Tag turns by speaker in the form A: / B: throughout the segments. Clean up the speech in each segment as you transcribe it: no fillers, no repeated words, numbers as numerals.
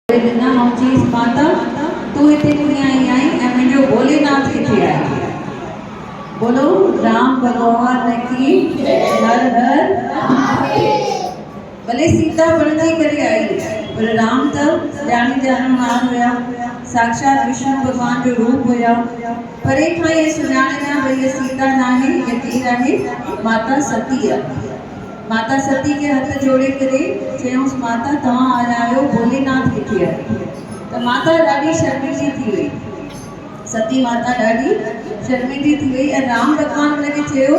A: चीज माता तू इतने कीअं आई आई ऐं मुंहिंजो भोलेनाथ किथे आहे। बोलो राम भगवान की हर हर। भले सीता बणजी करे आई पर राम तो ॼाणी ॼाणण हुया, साक्षात विष्णु भगवान जो रूप हुया। परे खां ये सुञाणे विया भई ये सीता नाहे, ये केर आहे, माता सती आहे। माता सती के हथ जोड़े करे चयूंसि माता तव्हां आया आहियो, भोलेनाथ किथे आहे। त माता ॾाढी शर्मिंदी थी वई, सती माता ॾाढी शर्मिंदी थी वई ऐं राम भगवान हुनखे चयो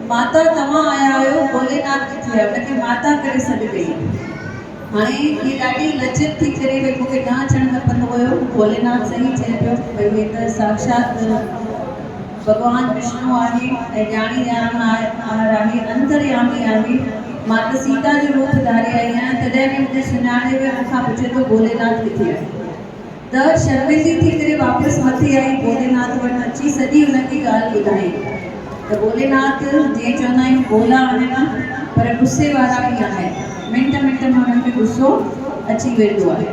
A: माता तव्हां आया आहियो, भोलेनाथ किथे आहे। हुनखे माता करे सॾु कई। हाणे ही ॾाढी लज्जित थी करे भई मूंखे न अचणु खपंदो हुयो, भोलेनाथ सही चए पियो भई हे त साक्षात भगवान विष्णु आहे ऐं ॼाणी ॼाणण आहे, अंतर्यामी आहे। मां त सीता जो रूप धारे आई आहियां, तॾहिं बि मूंखे सुञाणे वियो, मूंखां पुछे थो भोलेनाथ किथे आहे। त शर्मिंदी थी करे वापसि मथे आई, भोलेनाथ वटि अची सॼी हुनखे ॻाल्हि ॿुधाई। त भोलेनाथ जीअं चवंदा आहियूं भोला आहे न, पर गुस्से वारा बि आहिनि। मिंट मिंट में हुननि खे गुस्सो अची वेंदो आहे।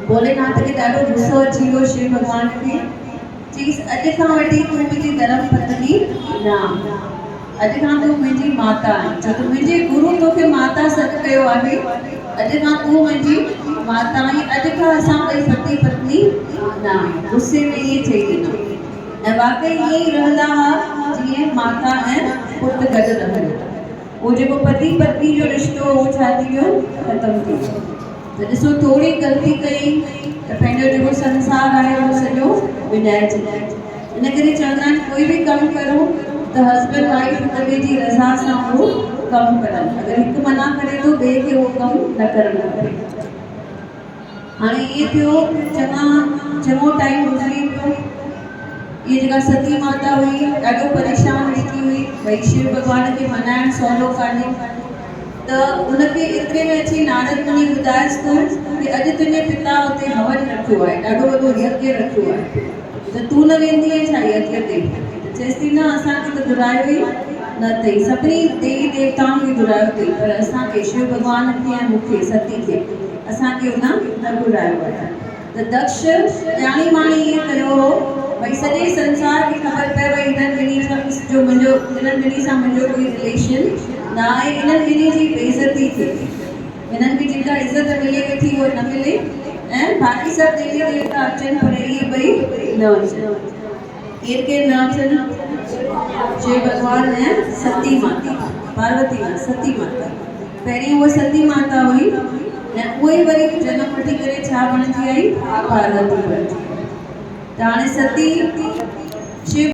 A: भोलेनाथ खे ॾाढो गुस्सो अची वियो शिव भॻवान खे। चईसि अॼु खां वठी तूं मुंहिंजी धर्म पत्नी न, अॼु खां तूं मुंहिंजी माता आहे। छो त मुंहिंजे गुरु तोखे माता सॾु कयो आहे, अॼु खां तूं मुंहिंजी माता आहीं। अॼु खां असां ॿई पति पत्नी न आहियूं। गुस्से में इहे चई ॾिनो ऐं वाक़ई ईअं ई रहंदा हुआ जीअं माता ऐं पुटु गॾु रहनि। उहो जेको पति पत्नी जो रिश्तो उहो छा थी वियो, ख़तमु थी वियो। त ॾिसो थोरी ग़लती कई त पंहिंजो जेको संसार आहे उहो सॼो विञाइजी वियो। इन करे चवंदा आहिनि कोई बि कमु करो त हस्बैंड वाइफ हिक ॿिए जी रज़ा सां उहो कमु करनि। अगरि हिकु मना करे थो ॿिए खे उहो कमु न करणु खपे। हाणे इहे थियो, चङो टाइम गुज़री पियो। इहा जेका सती माता हुई ॾाढो परेशान वेठी हुई, भई शिव भॻवान खे मनाइणु सवलो कान्हे। त उनखे एतिरे में अची नारद मुनि ॿुधायसि थो कि अॼु तुंहिंजे पिता हुते हवन रखियो आहे, ॾाढो वॾो यज्ञ रखियो आहे, त तूं न वेंदी आहीं छा यज्ञ ते। चएसि थी न असांखे त घुरायो ई न अथई, सभिनी देवी देवताउनि खे घुरायो अथई, पर असांखे शिव भॻवान खे ऐं मूंखे सती खे असांखे हुन न घुरायो आहे। त दक्ष ॼाणी माणी ईअं कयो हो भई सॼे संसार खे ख़बर पए भई हिननि ॿिन्ही सां मुंहिंजो कोई रिलेशन न आहे, इन्हनि ॿिन्ही जी बेइज़ती थिए, हिननि खे जेका इज़त मिले वेठी उहा न मिले ऐं बाक़ी सभु देवी देवता अचनि पर इहे ॿई न अचनि। केरु केरु न अचनि, शिव भॻवान ऐं सती माता, पार्वती माता, सती माता। पहिरीं उहा सती माता हुई ऐं उहे ई वरी जनम वठी करे छा बणिजी आई, पार्वती बणिजी। त हाणे सती शिव